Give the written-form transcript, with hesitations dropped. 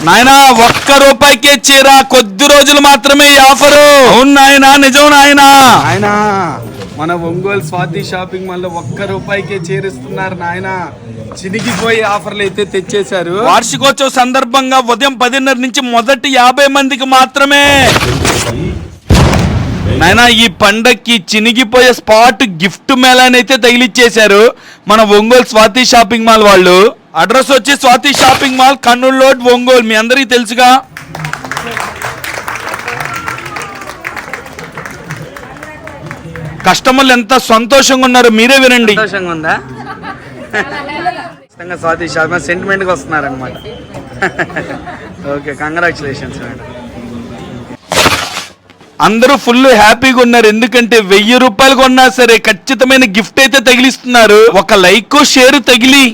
నాయనా ₹1కే చీర, కొద్ది రోజులు మాత్రమే ఈ ఆఫరు. అవును నాయనా, నిజం నాయనా. ఆయన మన ఒంగోలు స్వాతి షాపింగ్ మాల్ లో ₹1కే చేరుస్తున్నారు నాయన. చినిగిపోయి ఆఫర్లు అయితే తెచ్చేశారు. వార్షికోత్సవ సందర్భంగా ఉదయం 10:30 నుంచి మొదటి 50 మందికి మాత్రమే. నాయనా ఈ పండక్కి చినిగిపోయే స్పాట్ గిఫ్ట్ మేళాని అయితే తగిలిచ్చేశారు మన ఒంగోలు స్వాతి షాపింగ్ మాల్ వాళ్ళు. అడ్రస్ వచ్చి Swathi shopping mall, Kurnool road, Ongole. మీ అందరికీ తెలుసుగా. కస్టమర్లు ఎంత సంతోషంగా ఉన్నారు మీరే వినండి. సంతోషంగా ఉందా? స్వాతి షాపింగ్ సెంటిమెంట్ గా వస్తున్నారు అనమాట. Okay, congratulations madam. అందరూ ఫుల్ హ్యాపీగా ఉన్నారు, ఎందుకంటే ₹1000 కొన్నా సరే ఖచ్చితమైన గిఫ్ట్ అయితే తగిలిస్తున్నారు. ఒక లైక్ షేర్ తగిలి